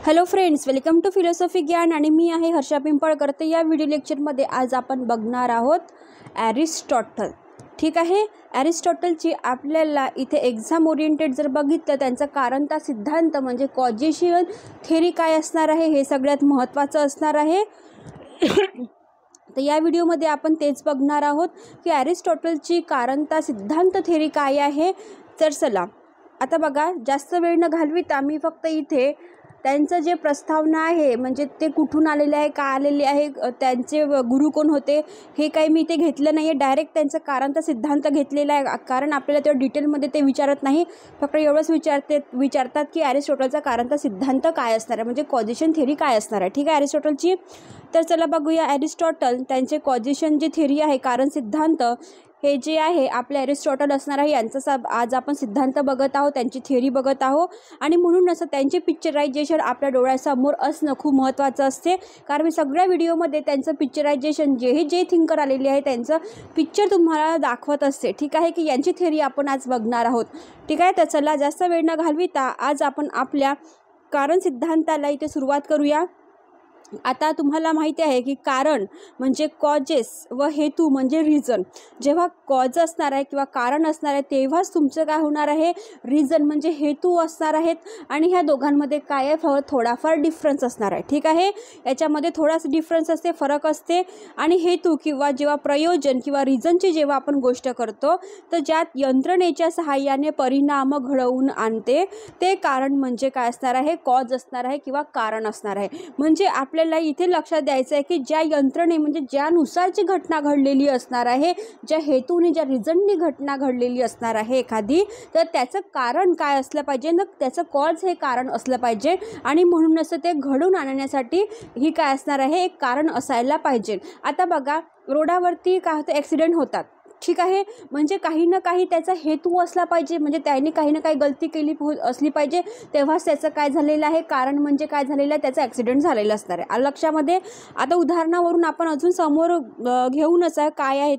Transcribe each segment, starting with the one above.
Hello friends, welcome to philosophy ज्ञान आणि मी आहे हर्षा पिंपळकर. तर या व्हिडिओ लेक्चरमध्ये आज आपण बघणार आहोत ॲरिस्टॉटल. ठीक आहे, ॲरिस्टॉटलची आपल्याला इथे एक्झाम ओरिएंटेड जर बघितलं त्यांचं कारणता सिद्धांत म्हणजे कॉजेशियन थेरी काय असणार आहे हे सगळ्यात महत्त्वाचं असणार आहे. तर या व्हिडिओमध्ये आपण तेच बघणार आहोत की ॲरिस्टॉटलची कारणता सिद्धांत थेरी काय आहे. तर चला आता बघा, जास्त वेळ न घालविता मी फक्त इथे त्यांचं जे प्रस्तावना आहे म्हणजे ते कुठून आलेले आहे, का आलेले आहे, त्यांचे गुरु कोण होते हे काही मी इथे घेतलं नाही आहे. डायरेक्ट त्यांचं कारणता सिद्धांत घेतलेला आहे, कारण आपल्याला तेवढं डिटेलमध्ये ते विचारत नाही. फक्त एवढंच विचारतात की ॲरिस्टॉटलचा कारणता सिद्धांत काय असणार आहे, म्हणजे कॉजेशन थेरी काय असणार आहे. ठीक आहे, ॲरिस्टॉटलची. तर चला बघूया ॲरिस्टॉटल त्यांचे कॉजेशन जे थेरी आहे, कारण सिद्धांत हे जे आहे आपले ॲरिस्टॉटल असणार आहे यांचा आज आपण सिद्धांत बघत आहोत, त्यांची थेरी बघत आहोत. आणि म्हणून असं त्यांचे पिक्चरायझेशन आपल्या डोळ्यासमोर असणं खूप महत्त्वाचं असते, कारण मी सगळ्या व्हिडिओमध्ये त्यांचं पिक्चरायझेशन जे थिंकर आलेले आहे त्यांचं पिक्चर तुम्हाला दाखवत असते. ठीक आहे, की यांची थेरी आपण आज बघणार आहोत. ठीक आहे, तर चला जास्त वेळ न घालविता आज आपण आपल्या कारण सिद्धांताला इथे सुरुवात करूया. आता तुम्हाला माहिती आहे की कारण म्हणजे कॉजेस व हेतू म्हणजे रिझन. जेव्हा कॉज असणार आहे किंवा कारण असणार आहे तेव्हाच तुमचं काय होणार आहे, रिझन म्हणजे हेतू असणार आहेत. आणि ह्या दोघांमध्ये काय आहे, थोडाफार डिफरन्स असणार आहे. ठीक आहे, याच्यामध्ये थोडासा डिफरन्स असते, फरक असते. आणि हेतू किंवा जेव्हा प्रयोजन किंवा रिझनची जेव्हा आपण गोष्ट करतो तर ज्यात यंत्रणेच्या सहाय्याने परिणाम घडवून आणते ते कारण म्हणजे काय असणार आहे, कॉज असणार आहे किंवा कारण असणार आहे. म्हणजे आपल्याला इथे लक्षात द्यायचं आहे की ज्या यंत्रणे म्हणजे ज्यानुसारची घटना घडलेली असणार आहे, ज्या हेतूने ज्या रिझननी घटना घडलेली असणार आहे एखादी, तर त्याचं कारण काय असलं पाहिजे ना, त्याचं कॉज हे कारण असलं पाहिजे. आणि म्हणूनच ते घडून आणण्यासाठी ही काय असणार आहे, एक कारण असायला पाहिजे. आता बघा, रोडावरती काय होतं, ॲक्सिडेंट होतात. ठीक आहे, म्हणजे काही ना काही त्याचा हेतू असला पाहिजे, म्हणजे त्याने काही ना काही गलती केली असली पाहिजे, तेव्हाच त्याचं काय झालेलं आहे, कारण म्हणजे काय झालेलं आहे, त्याचा ॲक्सिडेंट झालेला असणार आहे. लक्षामध्ये आता उदाहरणावरून आपण अजून समोर घेऊनच काय आहे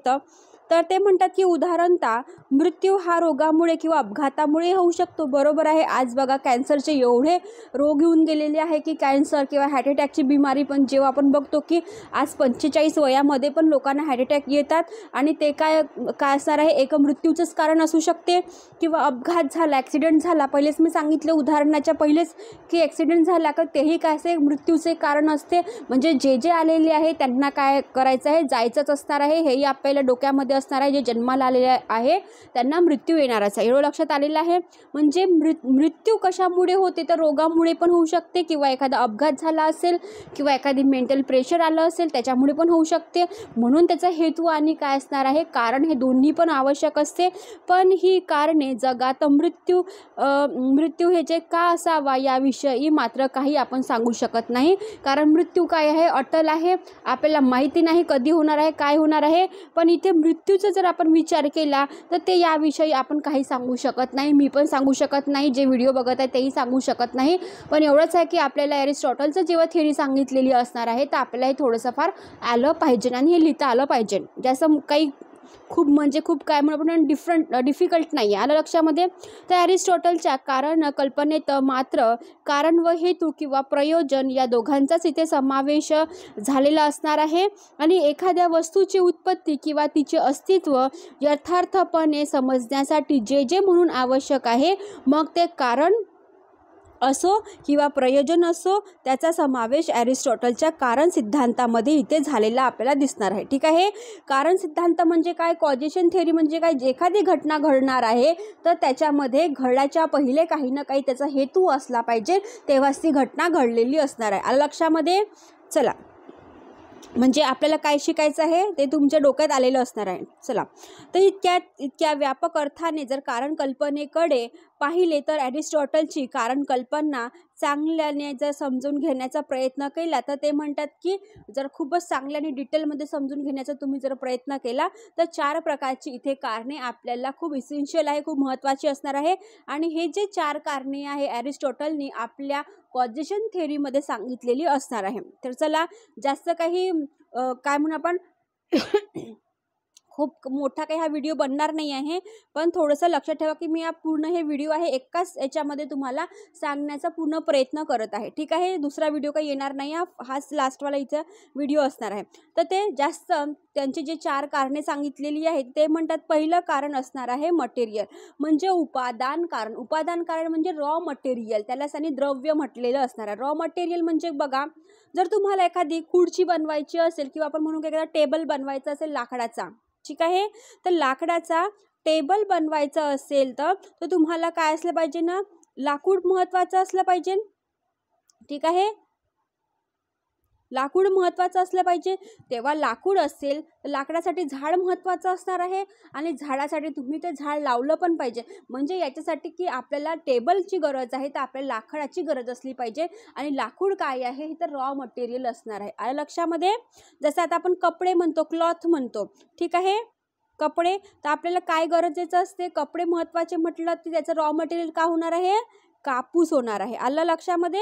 तर ते म्हणतात की उदाहरणतः मृत्यू हा रोगामुळे किंवा अपघातामुळे होऊ शकतो. बरोबर आहे. आज बघा, कॅन्सरचे एवढे रोग येऊन गेलेले आहे की कॅन्सर किंवा हार्ट अटॅकची बिमारी पण जेव्हा आपण बघतो की आज 45 वयामध्ये पण लोकांना हार्ट अटॅक येतात आणि ते काय असणार आहे, एक मृत्यूचंच कारण असू शकते किंवा अपघात झाला, ॲक्सिडेंट झाला. पहिलेच मी सांगितलं उदाहरणाच्या पहिलेच की ॲक्सिडेंट झाला का तेही काय असे मृत्यूचे कारण असते. म्हणजे जे आलेले आहे त्यांना काय करायचं आहे, जायचंच असणार आहे, हेही आपल्याला डोक्यामध्ये असणार आहे. जे जन्माला आलेले आहे त्यांना मृत्यू येणारच आहे, एवढं लक्षात आलेलं आहे. म्हणजे मृत्यू कशामुळे होते, तर रोगामुळे पण होऊ शकते किंवा एखादा अपघात झाला असेल किंवा एखादी मेंटल प्रेशर आलं असेल त्याच्यामुळे पण होऊ शकते. म्हणून त्याचा हेतू आणि काय असणार आहे, कारण हे दोन्ही पण आवश्यक असते. पण ही कारणे जगात मृत्यू हे जे का असावा याविषयी मात्र काही आपण सांगू शकत नाही, कारण मृत्यू काय आहे, अटल आहे, आपल्याला माहिती नाही कधी होणार आहे, काय होणार आहे. पण इथे मृत्यूचा जर आपण विचार केला तर ते याविषयी आपण काही सांगू शकत नाही, मी पण सांगू शकत नाही, जे व्हिडिओ बघत आहे तेही सांगू शकत नाही. पण एवढंच आहे की आपल्याला ॲरिस्टॉटलचं जेव्हा थेरी सांगितलेली असणार आहे तर आपल्याला हे थोडंसं फार आलं पाहिजे आणि हे लिहिता आलं पाहिजे. जास्त काही खूप काय म्हणून डिफिकल्ट नाही आहे. आलं लक्षामध्ये. तर ॲरिस्टॉटलच्या कारण कल्पनेत मात्र कारण व हेतू किंवा प्रयोजन या दोघांचाच इथे समावेश झालेला असणार आहे. आणि एखाद्या वस्तूची उत्पत्ती किंवा तिचे अस्तित्व यथार्थपणे समजण्यासाठी जे म्हणून आवश्यक आहे, मग ते कारण असो किंवा प्रयोजन असो, त्याचा समावेश ॲरिस्टॉटलच्या कारण सिद्धांतामध्ये इथे झालेला आपल्याला दिसणार आहे. ठीक आहे, कारण सिद्धांत म्हणजे काय, कॉजेशन थेरी म्हणजे काय, एखादी घटना घडणार आहे तर त्याच्यामध्ये घडल्याच्या पहिले काही ना काही त्याचा हेतू असला पाहिजे, तेव्हाच ती घटना घडलेली असणार आहे. लक्षामध्ये. चला, म्हणजे आपल्याला काय शिकायचं आहे ते तुमच्या डोक्यात आलेलं असणार आहे. चला, तर इतक्या व्यापक अर्थाने जर कारण कल्पनेकडे पाहिले तर ॲरिस्टॉटलची कारण कल्पना चांगल्याने जर समजून घेण्याचा प्रयत्न केला तर ते म्हणतात की जर खूपच चांगल्याने डिटेलमध्ये समजून घेण्याचा तुम्ही जर प्रयत्न केला तर 4 प्रकारची इथे कारणे आपल्याला खूप इसेन्शियल आहे, खूप महत्त्वाची असणार आहे. आणि हे जे 4 कारणे आहे ॲरिस्टॉटलनी आपल्या कॉजेशन थेरीमध्ये सांगितलेली असणार आहे. तर चला, जास्त काही काय म्हणू आपण खूप मोठा काही हा व्हिडिओ बनणार नाही आहे, पण थोडंसं लक्षात ठेवा की मी पूर्ण हे व्हिडिओ आहे एकाच याच्यामध्ये तुम्हाला सांगण्याचा पूर्ण प्रयत्न करत आहे. ठीक आहे, दुसरा व्हिडिओ काही येणार नाही, हाच लास्टवाला इथं व्हिडिओ असणार आहे. तर ते जास्त त्यांचे जे 4 कारणे सांगितलेली आहेत ते म्हणतात पहिलं कारण असणार आहे मटेरियल, म्हणजे उपादान कारण. उपादान कारण म्हणजे रॉ मटेरियल, त्यालाच आणि द्रव्य म्हटलेलं असणार आहे. रॉ मटेरियल म्हणजे बघा, जर तुम्हाला एखादी खुर्ची बनवायची असेल किंवा आपण म्हणू की एखादा टेबल बनवायचा असेल लाकडाचा, ठीक आहे, तर लाकडाचा टेबल बनवायचा असेल तर तुम्हाला काय असलं पाहिजे ना, लाकूड महत्त्वाचं असलं पाहिजे. ठीक आहे, लाकूड महत्त्वाचं असलं पाहिजे. तेव्हा लाकूड असेल तर लाकडासाठी झाड महत्त्वाचं असणार आहे आणि झाडासाठी तुम्ही ते झाड लावलं पण पाहिजे. म्हणजे याच्यासाठी की आपल्याला टेबलची गरज आहे तर आपल्याला लाकडाची गरज असली पाहिजे आणि लाकूड काय आहे हे तर रॉ मटेरियल असणार आहे. आलं लक्षामध्ये? जसं आता आपण कपडे म्हणतो, क्लॉथ म्हणतो, ठीक आहे, कपडे, तर आपल्याला काय गरजेचं असते, कपडे महत्त्वाचे म्हटलं तर त्याचं रॉ मटेरियल का होणार आहे, कापूस होणार आहे. आलं लक्षामध्ये?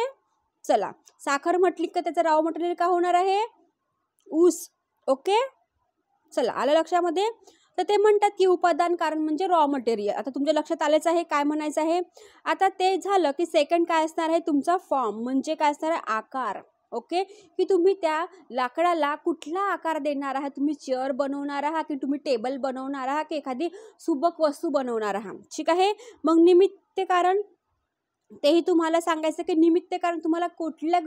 चला, साखर म्हटली का त्याचं रॉ मटेरियल का होणार आहे, ऊस. ओके, चला आलं लक्षामध्ये? तर ते म्हणतात की उपादान कारण म्हणजे रॉ मटेरियल. आता तुमच्या लक्षात आलेच आहे काय म्हणायचं आहे. आता ते झालं की सेकंड काय असणार आहे तुमचा फॉर्म, म्हणजे काय असणार आहे आकार. ओके, की तुम्ही त्या लाकडाला कुठला आकार देणार आहात, तुम्ही चेअर बनवणार आहात की तुम्ही टेबल बनवणार आहात की एखादी सुबक वस्तू बनवणार आहात. ठीक आहे, मग निमित्त कारण तेही तुम्हाला सांगायचं की निमित्त कारण तुम्हाला कुठल्या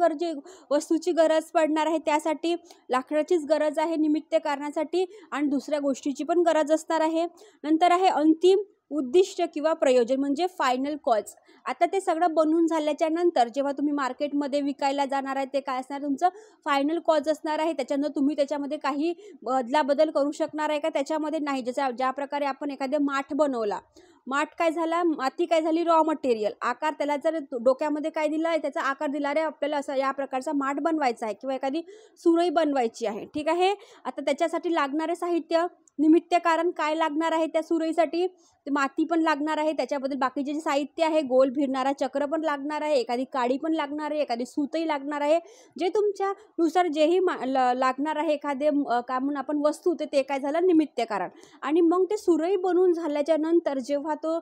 वस्तूची गरज पडणार आहे, त्यासाठी लाकडाचीच गरज आहे निमित्त कारणासाठी आणि दुसऱ्या गोष्टीची पण गरज असणार आहे. नंतर आहे अंतिम उद्दिष्ट किंवा प्रयोजन म्हणजे फायनल कॉज. आता ते सगळं बनवून झाल्याच्या नंतर जेव्हा तुम्ही मार्केटमध्ये विकायला जाणार आहे ते काय असणार, तुमचं फायनल कॉज असणार आहे. त्याच्यानंतर तुम्ही त्याच्यामध्ये काही बदल करू शकणार आहे का, त्याच्यामध्ये नाही. ज्या प्रकारे आपण एखादा माठ बनवला, माठ काय झाला, माती काय झाली, रॉ मटेरियल. आकार त्याला जर डोक्यामध्ये काय दिलं आहे, त्याचा आकार दिला रे आपल्याला असा या प्रकारचा माठ बनवायचा आहे किंवा एखादी सुरई बनवायची आहे. ठीक आहे, आता त्याच्यासाठी लागणारे साहित्य, निमित्त कारण काय लागणार आहे त्या सुरईसाठी, माती पण लागणार आहे, त्याच्याबद्दल बाकीचे जे साहित्य आहे, गोल फिरणारा चक्र पण लागणार आहे, एखादी काडी पण लागणार आहे, एखादी सूतही लागणार आहे. जे तुमच्यानुसार जेही लागणार आहे एखादे काय म्हणून आपण वस्तू, ते काय झालं निमित्त कारण. आणि मग ते सुरई बनवून झाल्याच्या नंतर जेव्हा तो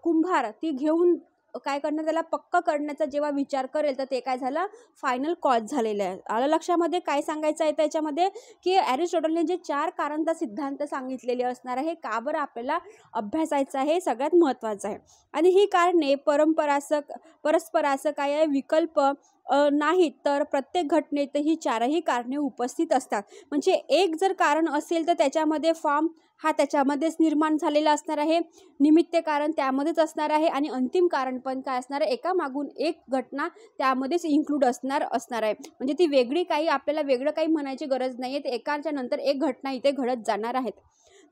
कुंभार ती घेऊन काय करणार, त्याला पक्क करण्याचा जेव्हा विचार करेल तर ते काय झालं, फायनल कॉज झालेलं आहे. आलं लक्षामध्ये? काय सांगायचं आहे त्याच्यामध्ये की अरिस्टॉटलने जे 4 कारणचा सिद्धांत सांगितलेले असणार आहे, का बरं आपल्याला अभ्यासायचं आहे, सगळ्यात महत्त्वाचं आहे. आणि ही कारणे परस्पराचं काय आहे, विकल्प नाहीत, तर प्रत्येक घटनेत ही 4ही कारणे उपस्थित असतात. म्हणजे एक जर कारण असेल तर त्याच्यामध्ये फॉर्म हा त्याच्यामध्येच निर्माण झालेला असणार आहे, निमित्त कारण त्यामध्येच असणार आहे आणि अंतिम कारण पण काय असणार आहे, एका मागून एक घटना त्यामध्येच इन्क्लूड असणार आहे. म्हणजे ती वेगळी काही आपल्याला वेगळं काही म्हणायची गरज नाही आहे, एकाच्या नंतर एक घटना इथे घडत जाणार आहेत.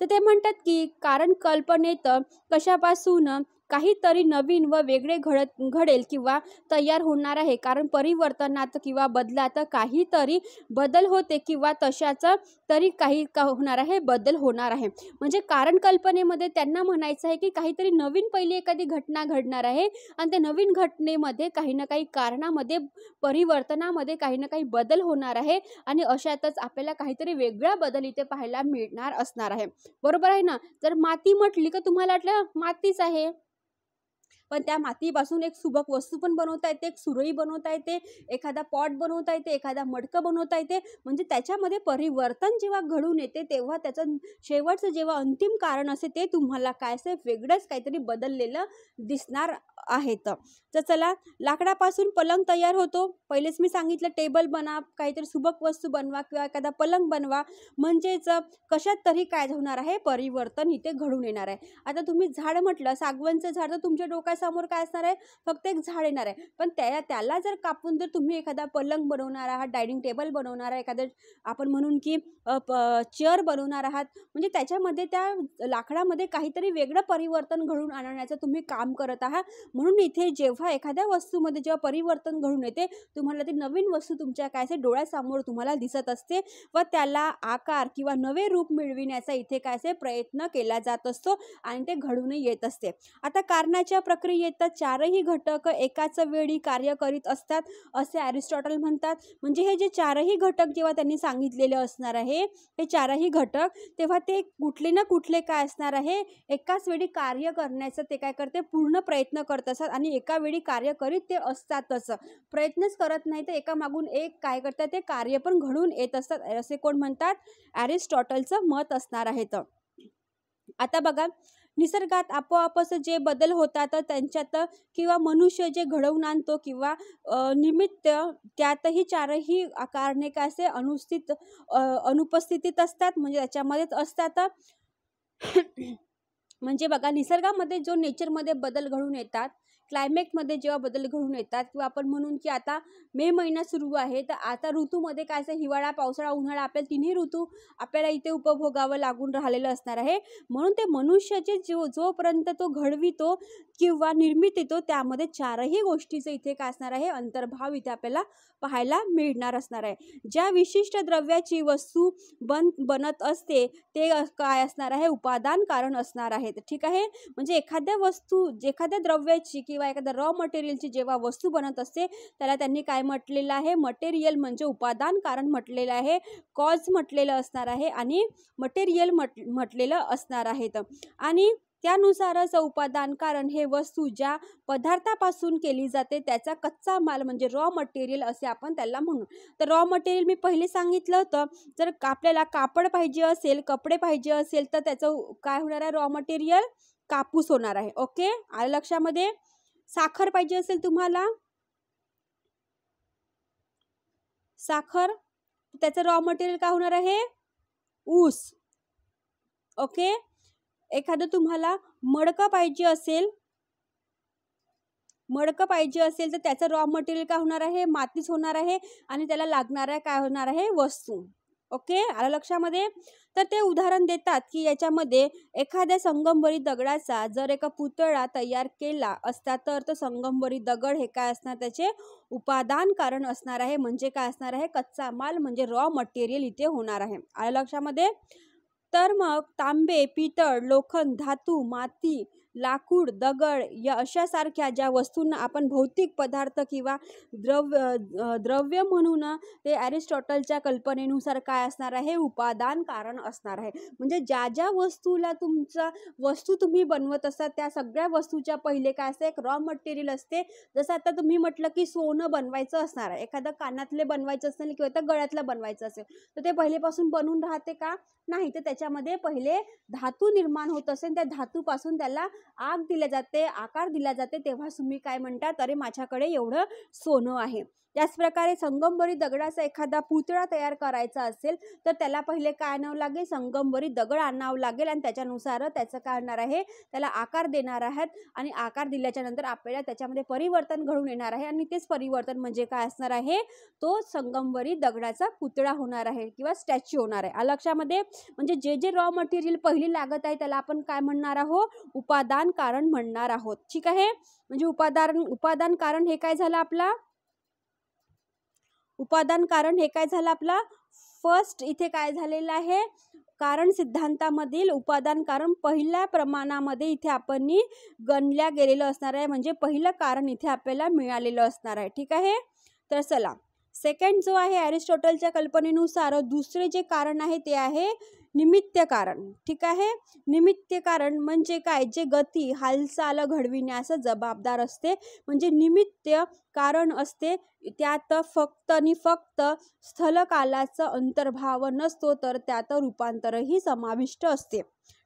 तर ते म्हणतात की कारण कल्पनेत कशापासून काहीतरी नवीन व वेगळे घडेल किंवा तयार होणार आहे. कारण परिवर्तनात किंवा बदलात काहीतरी बदल होते किंवा तशाच तरी काही होणार आहे, बदल होणार आहे. म्हणजे कारण कल्पनेमध्ये त्यांना म्हणायचं आहे की काहीतरी नवीन पहिली एखादी घटना घडणार आहे आणि त्या नवीन घटनेमध्ये काही ना काही कारणामध्ये, परिवर्तनामध्ये काही ना काही बदल होणार आहे आणि अशातच आपल्याला काहीतरी वेगळा बदल इथे पाहायला मिळणार असणार आहे. बरोबर आहे ना? जर माती म्हटली का तुम्हाला वाटलं मातीच आहे, पण त्या मातीपासून एक सुबक वस्तू पण बनवता येते, एक सुरई बनवता येते, एखादा पॉट बनवता येते, एखादा मडकं बनवता येते. म्हणजे त्याच्यामध्ये परिवर्तन जेव्हा घडून येते तेव्हा त्याचं शेवटचं जेव्हा अंतिम कारण असते ते तुम्हाला काय असे वेगळंच काहीतरी बदललेलं दिसणार आहे. तर चला, लाकडापासून पलंग तयार होतो. पहिलेच मी सांगितलं टेबल बनवा, काहीतरी सुबक वस्तू बनवा किंवा एखादा पलंग बनवा, म्हणजेच कशात तरी काय होणार आहे, परिवर्तन इथे घडून येणार आहे. आता तुम्ही झाड म्हटलं, सागवानचं झाड, तर तुमच्या डोक्यासमोर काय असणार आहे, फक्त एक झाड येणार आहे. पण त्याला जर कापून जर तुम्ही एखादा पलंग बनवणार आहात, डायनिंग टेबल बनवणार आहे, एखादं आपण म्हणून की चेअर बनवणार आहात, म्हणजे त्याच्यामध्ये त्या लाकडामध्ये काहीतरी वेगळं परिवर्तन घडून आणण्याचं तुम्ही काम करत आहात. म्हणून इथे जेव्हा एखाद्या वस्तूमध्ये जेव्हा परिवर्तन घडून येते, तुम्हाला ती नवीन वस्तू तुमच्या काय असे डोळ्यासमोर तुम्हाला दिसत असते व त्याला आकार किंवा नवे रूप मिळविण्याचा इथे काय असे प्रयत्न केला जात असतो आणि ते घडूनही येत असते. आता कारणाच्या प्रक्रियेत प्रक्रियेत चारही घटक एकाच वेळी कार्य करीत असतात असे अरिस्टॉटल म्हणतात. म्हणजे हे जे चारही घटक जेव्हा त्यांनी सांगितलेले असणार आहे, हे चारही घटक, तेव्हा ते कुठले ना कुठले काय असणार आहे, एकाच वेळी कार्य करण्याचं ते काय करते, पूर्ण प्रयत्न करत असतात आणि एका वेळी कार्य करीत ते असतातच. प्रयत्नच करत नाही तर एकामागून एक काय करतात, ते कार्य पण घडून येत असतात असे कोण म्हणतात, अरिस्टॉटलचं मत असणार आहे. तर आता बघा, निसर्गात आपोआपच जे बदल होतात त्यांच्यात किंवा मनुष्य जे घडवून आणतो किंवा निमित्त, त्यातही चारही कारणे काय असे अनुपस्थितीत असतात, म्हणजे त्याच्यामध्येच असतात. म्हणजे बघा, निसर्गामध्ये जो नेचरमध्ये बदल घडून येतात, क्लायमेटमध्ये जेव्हा बदल घडून येतात, किंवा आपण म्हणून की आता मे महिना सुरू आहे, तर आता ऋतूमध्ये काय असं हिवाळा, पावसाळा, उन्हाळा, आपल्याला तिन्ही ऋतू आपल्याला इथे उपभोगावं लागून राहिलेलं असणार आहे. म्हणून ते मनुष्याचे जोपर्यंत तो घडवितो किंवा निर्मित येतो, त्यामध्ये चारही गोष्टीचं इथे काय असणार आहे, अंतर्भाव इथे आपल्याला पाहायला मिळणार असणार आहे. ज्या विशिष्ट द्रव्याची वस्तू बनत असते ते काय असणार आहे, उपादान कारण असणार आहे. ठीक आहे. म्हणजे एखाद्या द्रव्याची किंवा एखाद्या रॉ मटेरियलची जेव्हा वस्तू बनत असते, त्याला त्यांनी काय म्हटलेलं आहे, मटेरियल म्हणजे उपादान कारण म्हटलेलं आहे, कॉज म्हटलेलं असणार आहे आणि मटेरियल म्हटलेलं असणार आहे. आणि त्यानुसारच उपादान कारण हे वस्तू ज्या पदार्थापासून केली जाते त्याचा कच्चा माल म्हणजे रॉ मटेरियल असे आपण त्याला म्हणू. तर रॉ मटेरियल मी पहिले सांगितलं होतं, जर आपल्याला कापड पाहिजे असेल, कपडे पाहिजे असेल, तर त्याचं काय होणार आहे, रॉ मटेरियल कापूस होणार आहे. ओके, आलं लक्षामध्ये. साखर पाहिजे असेल तुम्हाला, साखर, त्याचं रॉ मटेरियल काय होणार आहे, ऊस. ओके, एखादं तुम्हाला मडकं पाहिजे असेल तर त्याचं रॉ मटेरियल काय होणार आहे, मातीच होणार आहे आणि त्याला लागणारा काय होणार आहे, वस्तू. ओके, आलं लक्षामध्ये. तर ते उदाहरण देतात की याच्यामध्ये एखाद्या संगमरवरी दगडाचा जर एका पुतळा तयार केला असता तर तो संगमरवरी दगड हे काय असणार, त्याचे उपादान कारण असणार आहे. म्हणजे काय असणार आहे, कच्चा माल म्हणजे रॉ मटेरियल इथे होणार आहे. आलं लक्षामध्ये. तर मग तांबे, पितळ, लोखंड, धातू, माती, लाकूड, दगड या अशा सारख्या ज्या वस्तूंना आपण भौतिक पदार्थ किंवा द्रव्य म्हणून ते अरिस्टॉटलच्या कल्पनेनुसार काय असणार आहे, उपादान कारण असणार आहे. म्हणजे ज्या ज्या वस्तू तुम्ही बनवत असतात त्या सगळ्या वस्तूच्या पहिले काय असते, एक रॉ मटेरियल असते. जसं आता तुम्ही म्हटलं की सोनं बनवायचं असणार आहे, एखादं कानातले बनवायचं असेल किंवा त्या गळ्यातलं बनवायचं असेल, तर ते पहिलेपासून बनून राहते का, नाही. तर त्याच्यामध्ये पहिले धातू निर्माण होत असेल, त्या धातूपासून त्याला आग दिल्या जाते, आकार दिला जाते, तेव्हा तुम्ही काय म्हणतात, अरे माझ्याकडे एवढं सोनं आहे. त्याचप्रकारे संगमरवरी दगडाचा एखादा पुतळा तयार करायचा असेल तर त्याला पहिले काय आणावं लागेल, संगमरवरी दगड आणावं लागेल आणि त्याच्यानुसार त्याचं काय होणार आहे, त्याला आकार देणार आहेत आणि आकार दिल्याच्या नंतर आपल्याला त्याच्यामध्ये परिवर्तन घडून येणार आहे आणि तेच परिवर्तन म्हणजे काय असणार आहे, तो संगमरवरी दगडाचा पुतळा होणार आहे किंवा स्टॅच्यू होणार आहे. लक्षामध्ये. म्हणजे जे जे रॉ मटेरियल पहिली लागत आहे त्याला आपण काय म्हणणार आहोत, उपादान कारण म्हणणार आहोत. ठीक आहे. म्हणजे उपादान कारण हे काय झालं आपला, उपादान कारण हे काय झालं आपला, फर्स्ट इथे काय झालेलं आहे, कारण सिद्धांतामधील उपादान कारण पहिल्या प्रमाणामध्ये इथे आपण गणल्या गेलेलं असणार आहे. म्हणजे पहिलं कारण इथे आपल्याला मिळालेलं असणार आहे. ठीक आहे. तर चला, सेकंड जो आहे अरिस्टॉटलच्या कल्पनेनुसार दुसरे जे कारण आहे ते आहे निमित्त कारण. ठीक आहे. निमित्त कारण म्हणजे काय, जे गती हालचाल घडविण्यास जबाबदार असते. म्हणजे निमित्त कारण असते त्यात फक्त आणि फक्त स्थलकालाचा अंतर्भाव नसतो, तर त्यात रूपांतरही समाविष्ट असते.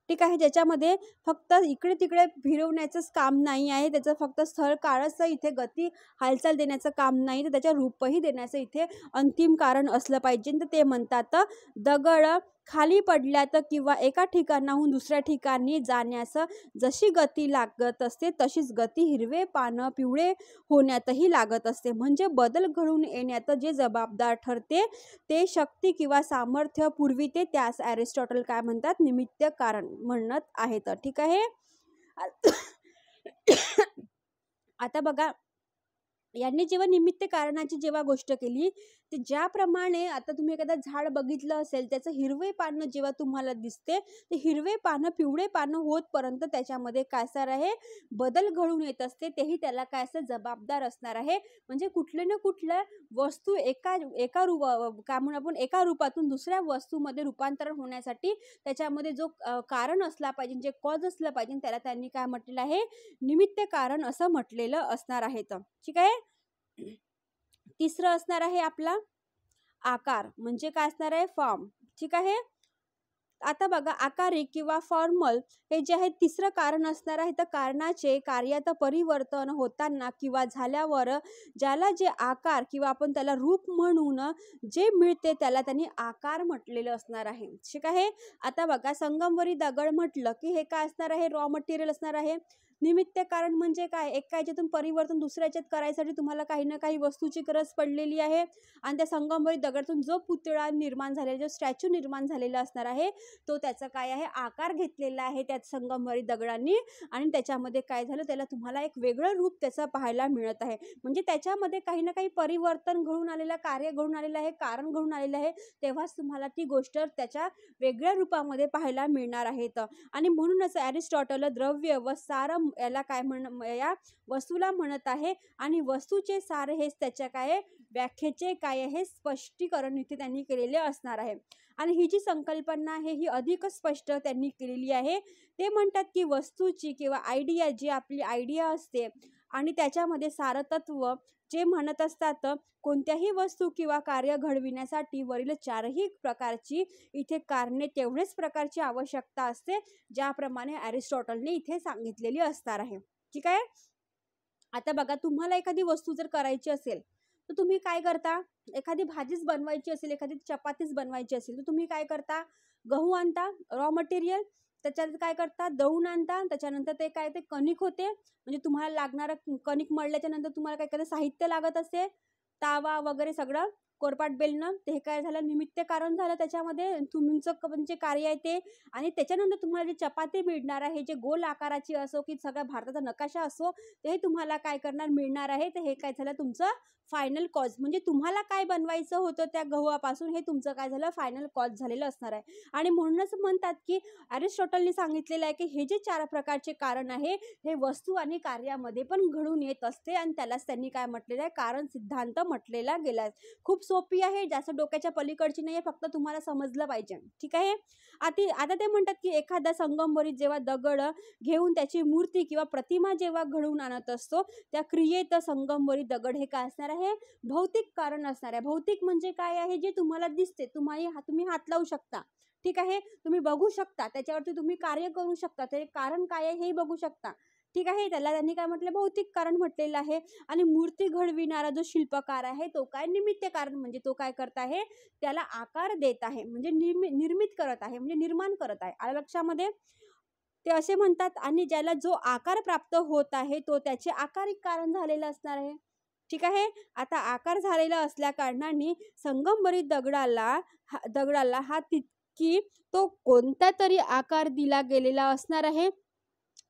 ठीक आहे. ज्याच्यामध्ये फक्त इकडे तिकडे फिरवण्याचंच काम नाही आहे, त्याचं फक्त स्थळ काळच इथे गती हालचाल देण्याचं काम नाही, तर त्याच्या रूपही देण्याचं इथे अंतिम कारण असलं पाहिजे. तर ते म्हणतात दगड खाली पडल्यात किंवा एका ठिकाणाहून दुसऱ्या ठिकाणी जाण्यास जशी गती लागत असते तशीच गती हिरवे पानं पिवळे होण्यातही लागत असते. म्हणजे बदल घडून येण्यात जे जबाबदार ठरते ते शक्ती किंवा सामर्थ्य पुरविते, त्यास अरिस्टॉटल काय म्हणतात, निमित्त कारण म्हणत आहेत. ठीक आहे. आता बघा, यांनी जेव्हा निमित्त कारणाची जेव्हा गोष्ट केली, ते ज्याप्रमाणे आता तुम्ही एखादं झाड बघितलं असेल, त्याचं हिरवे पानं जेव्हा तुम्हाला दिसते, ते हिरवे पानं पिवळे पानं होतपर्यंत त्याच्यामध्ये काय असणार आहे, बदल घडून येत असते. तेही त्याला काय असं जबाबदार असणार आहे. म्हणजे कुठल्या ना कुठल्या वस्तू एका एका रूप काय म्हणू आपण एका रूपातून दुसऱ्या वस्तूमध्ये रूपांतरण होण्यासाठी त्याच्यामध्ये जो कारण असला पाहिजे, जे कॉज असलं पाहिजे, त्याला त्यांनी काय म्हटलेलं आहे, निमित्त कारण असं म्हटलेलं असणार आहे. ठीक आहे. तिसरं असणार आहे आपला आकार, म्हणजे काय असणार आहे, फॉर्म. ठीक आहे. आता बघा, आकारिक किंवा फॉर्मल हे जे आहे तिसरं कारण असणार आहे. तर कारणाचे कार्यात परिवर्तन होताना किंवा झाल्यावर ज्याला जे आकार किंवा आपण त्याला रूप म्हणून जे मिळते त्याला त्यांनी आकार म्हटलेलं असणार आहे. ठीक आहे. आता बघा, संगमवरी दगड म्हटलं की हे काय असणार आहे, रॉ मटेरियल असणार आहे. निमित्त कारण म्हणजे काय, एका याच्यातून परिवर्तन दुसऱ्या याच्यात करायसाठी तुम्हाला काही ना काही वस्तूची गरज पडलेली आहे आणि त्या संगमवरी दगडातून जो पुतळा निर्माण झालेला, जो स्टॅच्यू निर्माण झालेला असणार आहे, तो त्याचा काय आहे, आकार घेतलेला आहे त्या संगमवरी दगडांनी आणि त्याच्यामध्ये काय झालं, त्याला तुम्हाला एक वेगळं रूप त्याचं पाहायला मिळत आहे. म्हणजे त्याच्यामध्ये काही ना काही परिवर्तन घडून आलेलं, कार्य घडून आलेलं आहे, कारण घडून आलेलं आहे, तेव्हाच तुम्हाला ती गोष्ट त्याच्या वेगळ्या रूपामध्ये पाहायला मिळणार आहेत. आणि म्हणूनच ॲरिस्टॉटल द्रव्य व सार याला काय या वस्तूला म्हणत आहे आणि वस्तूचे सार हेच त्याच्या काय व्याख्येचे काय आहे स्पष्टीकरण इथे त्यांनी केलेले असणार आहे. आणि ही जी संकल्पना आहे ही अधिक स्पष्ट त्यांनी केलेली आहे. ते म्हणतात की वस्तूची किंवा आयडिया, जी आपली आयडिया असते आणि त्याच्यामध्ये सारतत्व जे म्हणत असतात, कोणत्याही वस्तू किंवा कार्य घडविण्यासाठी वरील चारही प्रकारची इथे कारणे तेवढेच प्रकारची आवश्यकता असते, ज्याप्रमाणे ॲरिस्टॉटलने इथे सांगितलेली असणार आहे. ठीक आहे. आता बघा, तुम्हाला एखादी वस्तू जर करायची असेल तर तुम्ही काय करता, एखादी भाजीच बनवायची असेल, एखादी चपातीच बनवायची असेल तर तुम्ही काय करता, गहू आणता, रॉ मटेरियल, त्याच्यात काय करता, दळून आणता, त्याच्यानंतर ते काय, ते कणिक होते, म्हणजे तुम्हाला लागणारं कणिक मळल्याच्या नंतर तुम्हाला काय एखादं साहित्य लागत असते, तावा वगैरे सगळं, कोरपाट बेलणं, ते काय झालं, निमित्त कारण झालं त्याच्यामध्ये तुमचं म्हणजे कार्य आहे ते. आणि त्याच्यानंतर तुम्हाला जे चपाती मिळणार आहे, जे गोल आकाराची असो की सगळ्या भारताचा नकाशा असो, ते तुम्हाला काय करणार मिळणार आहे. तर हे काय झालं, तुमचं फायनल कॉज, म्हणजे तुम्हाला काय बनवायचं होतं त्या गव्हापासून, हे तुमचं काय झालं, फायनल कॉज झालेलं असणार आहे. आणि म्हणूनच म्हणतात की ॲरिस्टॉटलने सांगितलेलं आहे की हे जे चार प्रकारचे कारण आहे, हे वस्तू आणि कार्यामध्ये पण घडून येत असते आणि त्यालाच त्यांनी काय म्हटलेलं आहे, कारण सिद्धांत म्हटलेला गेला आहे. खूप सोपी आहे, जास्त डोक्याच्या पलीकडची नाही आहे, फक्त तुम्हाला समजलं पाहिजे. ठीक आहे. आता ते म्हणतात की एखादा संगमवरी जेव्हा दगड घेऊन त्याची मूर्ती किंवा प्रतिमा जेव्हा घडवून आणत असतो, त्या क्रियेत संगमवरी दगड हे काय असणार आहे, भौतिक कारण असणार आहे. भौतिक म्हणजे काय आहे, जे तुम्हाला दिसते, तुम्ही हात लावू शकता. ठीक आहे. तुम्ही बघू शकता, त्याच्यावरती तुम्ही कार्य करू शकता, ते कारण काय आहे हे बघू शकता. ठीक आहे. त्याला त्यांनी काय म्हटलं, भौतिक कारण म्हटलेलं आहे. आणि मूर्ती घडविणारा जो शिल्पकार आहे तो काय, निमित्त कारण, म्हणजे तो काय करत आहे, त्याला आकार देत आहे, म्हणजे निर्मित करत आहे, म्हणजे निर्माण करत आहे. आलं लक्षामध्ये. ते असे म्हणतात. आणि ज्याला जो आकार प्राप्त होत आहे तो त्याचे आकारिक कारण झालेलं असणार आहे. ठीक आहे. आता आकार झालेला असल्या कारणाने संगमवरी दगडाला हा तितकी तो कोणता तरी आकार दिला गेलेला असणार आहे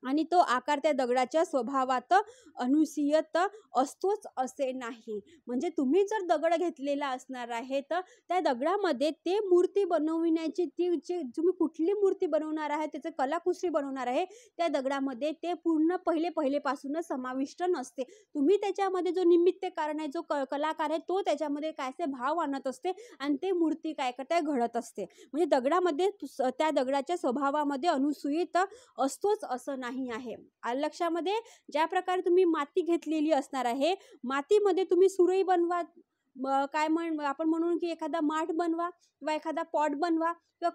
आणि तो आकार त्या दगडाच्या स्वभावात अनुसियत असतोच असे नाही. म्हणजे तुम्ही जर दगड घेतलेला असणार आहे तर त्या दगडामध्ये ते मूर्ती बनविण्याची, ती जी तुम्ही कुठली मूर्ती बनवणार आहे, त्याचं कलाकुसरी बनवणार आहे, त्या दगडामध्ये ते पूर्ण पहिलेपासूनच समाविष्ट नसते. तुम्ही त्याच्यामध्ये जो निमित्त कारण आहे, जो कलाकार आहे, तो त्याच्यामध्ये काय असते, भाव आणत असते आणि ते मूर्ती काय करते, घडत असते. म्हणजे दगडामध्ये त्या दगडाच्या स्वभावामध्ये अनुसूयित असतोच असं नाही आहे. लक्षामध्ये. ज्या प्रकारे तुम्ही माती घेतलेली असणार आहे, मातीमध्ये तुम्ही सुरई बनवा, आपण म्हणून की एखादा माठ बनवा किंवा एखादा पॉट बनवा किंवा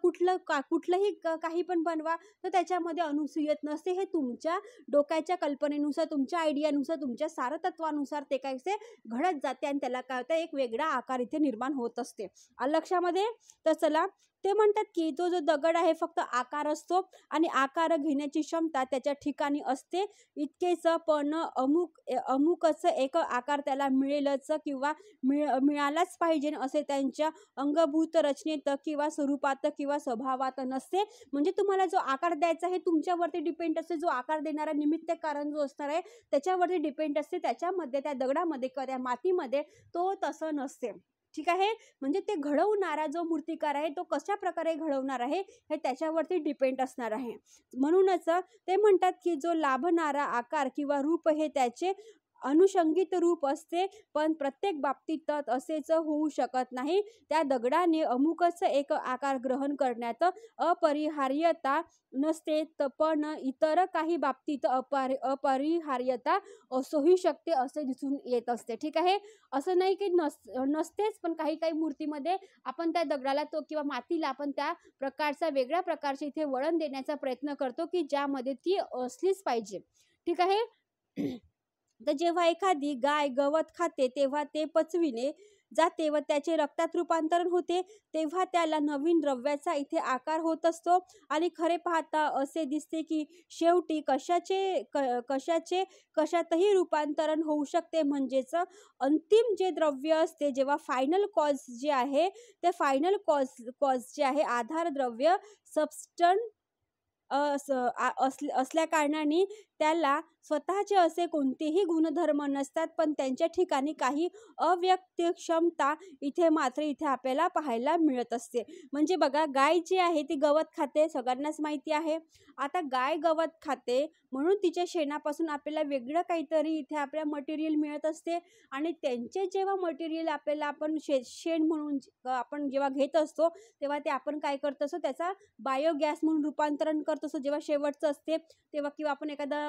कुठलंही काही पण बनवा, तर त्याच्यामध्ये अनुसूयत नसते. हे तुमच्या डोक्याच्या कल्पनेनुसार, तुमच्या आयडियानुसार, तुमच्या सारतत्वानुसार ते काय से घडत जाते आणि त्याला काय होतं, एक वेगळा आकार इथे निर्माण होत असते. लक्षामध्ये. तर चला, ते म्हणतात की तो जो दगड आहे फक्त आकार असतो आणि आकार घेण्याची क्षमता त्याच्या ठिकाणी असते इतकेच, पण अमुकच एक आकार त्याला मिळेलच किंवा मिळालाच पाहिजे असे त्यांच्या अंगभूत रचनेत किंवा स्वरूपात किंवा स्वभावात नसते. म्हणजे तुम्हाला जो आकार द्यायचा आहे तुमच्यावरती डिपेंड असते, जो आकार देणारा निमित्त कारण जो असणार आहे त्याच्यावरती डिपेंड असते. त्याच्यामध्ये त्या दगडामध्ये किंवा त्या मातीमध्ये तो तसं नसते. ठीक आहे. म्हणजे ते घडवणारा जो मूर्तिकार आहे तो कशा प्रकारे घडवणार आहे हे त्याच्यावरती डिपेंड असणार आहे. म्हणूनच ते म्हणतात की जो लाभणारा आकार किंवा रूप हे त्याचे अनुषंगित रूप असते, पण प्रत्येक बाबतीत असेच होऊ शकत नाही. त्या दगडाने अमुकच एक आकार ग्रहण करण्यात अपरिहार्यता नसते, पण इतर काही बाबतीत अपरिहार्यता असूही शकते असे दिसून येत असते. ठीक आहे. असं नाही की नसतेच, पण काही काही मूर्तीमध्ये आपण त्या दगडाला तो किंवा मातीला आपण त्या प्रकारचा वेगळ्या प्रकारचे इथे वळण देण्याचा प्रयत्न करतो की ज्यामध्ये ती असलीच पाहिजे. ठीक आहे. तर जेव्हा एखादी गाय गवत खाते तेव्हा ते पचविले जाते व त्याचे रक्तात रूपांतरण होते, तेव्हा त्याला नवीन द्रव्याचा इथे आकार होत असतो. आणि खरे पाहता असे दिसते की शेवटी कशाचे कशातही रूपांतरण होऊ शकते. म्हणजेच अंतिम जे द्रव्य असते, जेव्हा फायनल कॉज जे आहे ते फायनल कॉज जे आहे आधार द्रव्य सबस्टन्स असल्या कारणाने त्याला स्वतःचे असे कोणतेही गुणधर्म नसतात, पण त्यांच्या ठिकाणी काही अव्यक्त क्षमता इथे आपल्याला पाहायला मिळत असते. म्हणजे बघा, गाय जी आहे ती गवत खाते, सगळ्यांनाच माहिती आहे. आता गाय गवत खाते म्हणून तिच्या शेणापासून आपल्याला वेगळं काहीतरी इथे आपल्याला मटेरियल मिळत असते. आणि त्यांचे जेव्हा मटेरियल आपल्याला आपण शेण म्हणून आपण जेव्हा घेत असतो तेव्हा ते आपण काय करत असतो, त्याचा बायोगॅस म्हणून रूपांतरण करत असतो जेव्हा शेवटचं असते तेव्हा, किंवा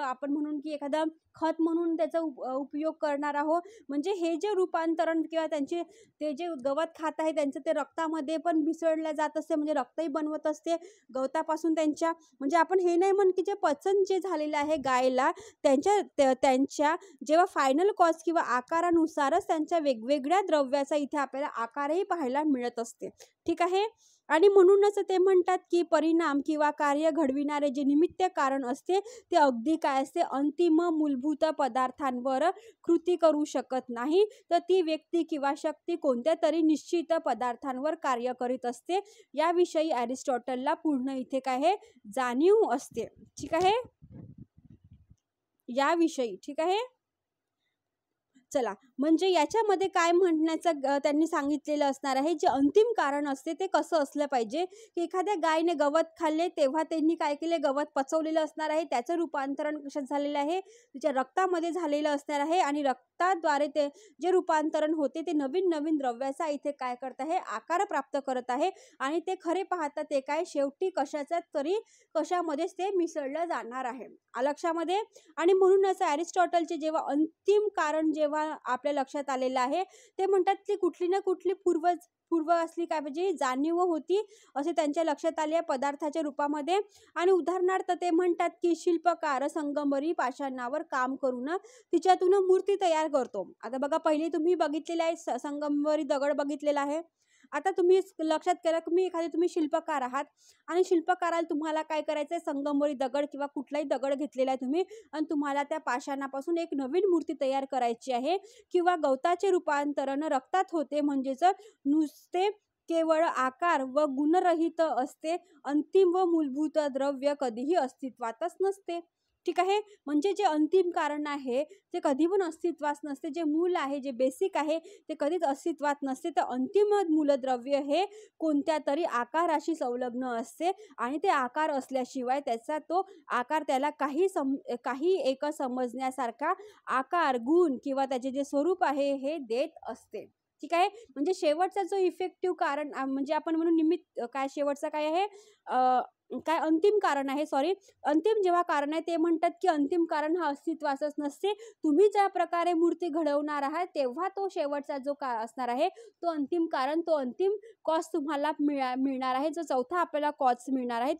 आपण म्हणून की एखादा खत म्हणून त्याचा उपयोग करणार आहोत. म्हणजे हे जे रूपांतरण किंवा ते जे गवत खात आहे त्यांचं ते रक्तामध्ये पण मिसळलं जात असते, म्हणजे रक्तही बनवत असते गवतापासून त्यांच्या. म्हणजे आपण हे नाही म्हण की जे पचन जे झालेलं आहे गायला त्यांच्या जेव्हा फायनल कॉज किंवा आकारानुसारच त्यांच्या वेगवेगळ्या द्रव्याचा इथे आपल्याला आकारही पाहायला मिळत असते. ठीक आहे. आणि म्हणूनच ते म्हणतात की परिणाम किंवा कार्य घडविणारे जे निमित्त कारण असते ते अगदी काय असते, अंतिम मूलभूत पदार्थांवर कृती करू शकत नाही, तर ती व्यक्ती किंवा शक्ती कोणत्या तरी निश्चित पदार्थांवर कार्य करीत असते. याविषयी अरिस्टॉटलला पूर्ण इथे काय आहे, जाणीव असते. ठीक आहे. याविषयी. ठीक आहे. चला, म्हणजे याच्यामध्ये काय म्हणण्याचं त्यांनी सांगितलेलं असणार आहे, जे अंतिम कारण असते ते कसं असलं पाहिजे की एखाद्या गायने गवत खाल्ले तेव्हा त्यांनी काय केले, गवत पचवलेलं असणार आहे, त्याचं रूपांतरण कशात झालेलं आहे, तिच्या रक्तामध्ये झालेलं असणार आहे. आणि रक्ताद्वारे ते जे रूपांतरण होते ते नवीन नवीन द्रव्याचा इथे काय करत आहे, आकार प्राप्त करत आहे. आणि ते खरे पाहता ते काय शेवटी कशामध्येच ते मिसळलं जाणार आहे. लक्षामध्ये. आणि म्हणूनच अरिस्टॉटलचे जेव्हा अंतिम कारण जेव्हा आपल्या लक्षात आलेलं आहे ते म्हणतात की कुठली ना कुठली पूर्व असली काय म्हणजे जाणीव होती असे त्यांच्या लक्षात आले पदार्थाच्या रूपामध्ये. आणि उदाहरणार्थ ते म्हणतात की शिल्पकार संगमरी पाषाणावर काम करून तिच्यातून मूर्ती तयार करतो. आता बघा, पहिले तुम्ही बघितलेले आहे संगमरी दगड बघितलेला आहे. आता तुम्ही लक्षात करा, तुम्ही शिल्पकार आहात आणि शिल्पकाराला तुम्हाला काय करायचं आहे, संगमरी दगड किंवा कुठलाही दगड घेतलेला आहे तुम्ही आणि तुम्हाला त्या पाषाणापासून एक नवीन मूर्ती तयार करायची आहे. किंवा गवताचे रूपांतरण रक्तात होते, म्हणजेच नुसते केवळ आकार व गुणरहित असते, अंतिम व मूलभूत द्रव्य कधीही अस्तित्वातच नसते. ठीक आहे. म्हणजे जे अंतिम कारण आहे ते कधी पण अस्तित्वात नसते, जे मूल आहे, जे बेसिक आहे ते कधीच अस्तित्वात नसते. तर अंतिम मूलद्रव्य हे कोणत्या तरी आकाराशी संलग्न असते आणि ते आकार असल्याशिवाय त्याचा तो आकार त्याला काही एक समजण्यासारखा आकार, गुण किंवा त्याचे जे स्वरूप आहे हे देत असते. ठीक आहे. म्हणजे शेवटचा जो इफेक्टिव्ह कारण म्हणजे आपण म्हणून निमित्त काय शेवटचा काय आहे, काय अंतिम कारण आहे, अंतिम जेव्हा कारण आहे ते म्हणतात की अंतिम कारण हा अस्तित्वाचंच नसते. तुम्ही ज्या प्रकारे मूर्ती घडवणार आहात तेव्हा तो शेवटचा जो काळ असणार आहे तो अंतिम कारण, तो अंतिम कॉज तुम्हाला मिळणार आहे. जो चौथा आपल्याला कॉज मिळणार आहे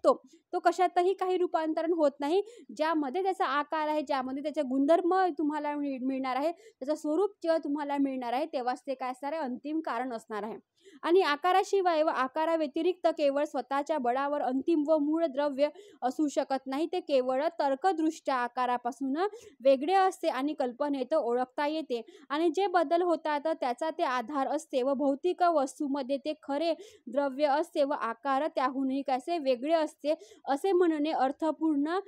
तो कशातही काही रूपांतरण होत नाही. ज्यामध्ये त्याचा आकार आहे, ज्यामध्ये त्याचे गुणधर्म तुम्हाला मिळणार आहे, त्याचं स्वरूप जेव्हा तुम्हाला मिळणार आहे तेव्हाच ते काय असणार आहे, अंतिम कारण असणार आहे. आणि आकाराशिवाय व आकाराव्यतिरिक्त केवळ स्वतःच्या बळावर अंतिम व मूळ द्रव्य असू शकत नाही. ते केवळ तर्कदृष्ट्या आकारापासून वेगळे असते आणि कल्पनेत ओळखता येते. आणि जे बदल होतात त्याचा ते आधार असते व भौतिक वस्तूमध्ये ते खरे द्रव्य असते व आकार त्याहूनही कसे वेगळे असते असे म्हणणे अर्थपूर्ण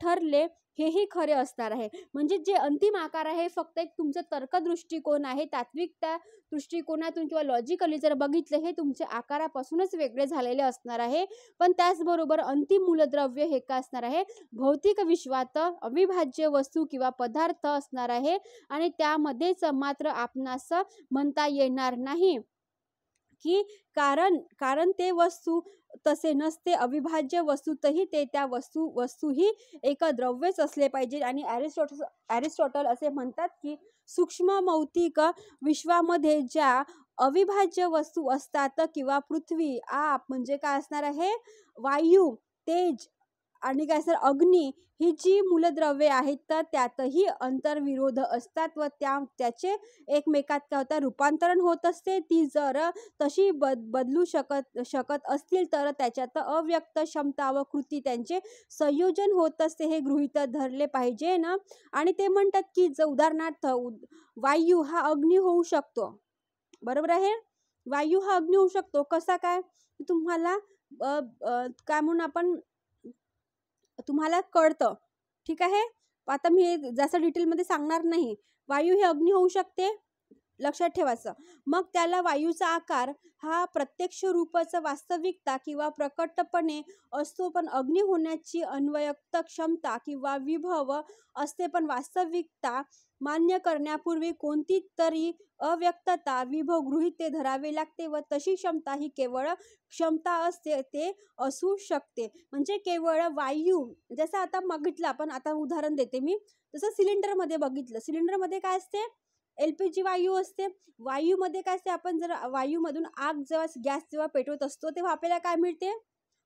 ठरले. हेही खरे असणार आहे. म्हणजे जे अंतिम आकार आहे फक्त एक तुमचं तर्क दृष्टिकोन आहे, तात्विक त्या दृष्टिकोनातून किंवा लॉजिकली जर बघितलं हे तुमच्या आकारापासूनच वेगळे झालेले असणार आहे. पण त्याचबरोबर अंतिम मूलद्रव्य हे काय असणार आहे, भौतिक विश्वात अविभाज्य वस्तू किंवा पदार्थ असणार आहे. आणि त्यामध्येच मात्र आपणास म्हणता येणार नाही की कारण ते वस्तू तसे नसते. अविभाज्य वस्तूतही ते त्या वस्तूही एक द्रव्यच असले पाहिजे. आणि ॲरिस्टॉटल असे म्हणतात की सूक्ष्म भौतिक विश्वामध्ये ज्या अविभाज्य वस्तू असतात किंवा पृथ्वी, आप म्हणजे काय असणार आहे, वायू, तेज आणि काय असणार, अग्नी, ही जी मूलद्रव्ये आहेत तर त्यातही अंतर्विरोध असतात व त्याचे एकमेकात काय होतं, रूपांतरण होत असते. ती जर तशी बदलू शकत असतील तर त्याच्यात अव्यक्त क्षमता व कृती त्यांचे संयोजन होत असते, हे गृहीत धरले पाहिजे ना. आणि ते म्हणतात की उदाहरणार्थ वायू हा अग्नी होऊ शकतो, बरोबर आहे. वायू हा अग्नी होऊ शकतो, कसा काय, तुम्हाला काय म्हणून आपण तुम्हाला कळतं, ठीक आहे. आता मी जास्त डिटेलमध्ये सांगणार नाही. वायू हे अग्नी होऊ शकते, लक्षात ठेवायचं. मग त्याला वायूचा आकार हा प्रत्यक्ष रूपाचा वास्तविकता किंवा प्रकटपणे असतो, पण अग्नी होण्याची अन्वयक्त क्षमता किंवा विभव असते. पण वास्तविकता मान्य करण्यापूर्वी कोणती तरी अव्यक्तता विभव गृहीत ते धरावे लागते व तशी क्षमता ही केवळ क्षमता असते, ते असू शकते. म्हणजे केवळ वायू, जसं आता बघितलं आपण, आता उदाहरण देते मी, जसं सिलेंडरमध्ये बघितलं, सिलेंडरमध्ये काय असते, LPG वायू असते. वायूमध्ये काय असते, आपण जर वायूमधून गॅस जेव्हा पेटवत असतो तेव्हा आपल्याला काय मिळते,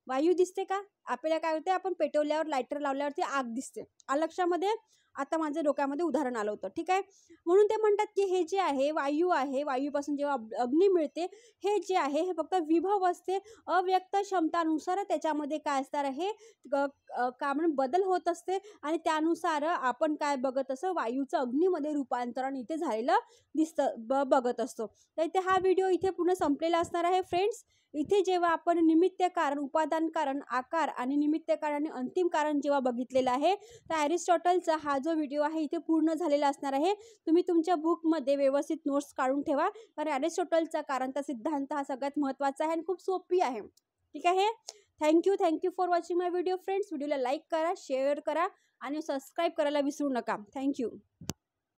वायू दिसते का, आपल्याला काय होते, आपण पेटवल्यावर लायटर लावल्यावरती आग दिसते. लक्षामध्ये, आता माझ्या डोक्यामध्ये उदाहरण आलं होतं, ठीक आहे. म्हणून ते म्हणतात की हे जे आहे वायू आहे, वायूपासून जेव्हा अग्नी मिळते, हे जे आहे हे फक्त विभव असते, अव्यक्त क्षमतानुसार त्याच्यामध्ये काय असणार आहे, काय म्हणून बदल होत असते. आणि त्यानुसार आपण काय बघत असतो, वायूचं अग्नीमध्ये रूपांतरण इथे झालेलं दिसतं, बघत असतो. तर इथे हा व्हिडिओ इथे पूर्ण संपलेला असणार आहे फ्रेंड्स. इथे जेव्हा आपण निमित्त कारण, उपादान कारण, आकार आणि निमित्त कारण आणि अंतिम कारण जेव्हा बघितलेलं आहे, तर ॲरिस्टॉटलचा हा जो व्हिडिओ आहे इथे पूर्ण झालेला असणार आहे. तुम्ही तुमच्या बुकमध्ये व्यवस्थित नोट्स काढून ठेवा, कारण ॲरिस्टॉटलचा कारणचा सिद्धांत हा सगळ्यात महत्त्वाचा आहे आणि खूप सोपी आहे, ठीक आहे. Thank you for watching my video friends. व्हिडिओला लाईक करा, शेअर करा आणि सबस्क्राईब करायला विसरू नका. थँक्यू.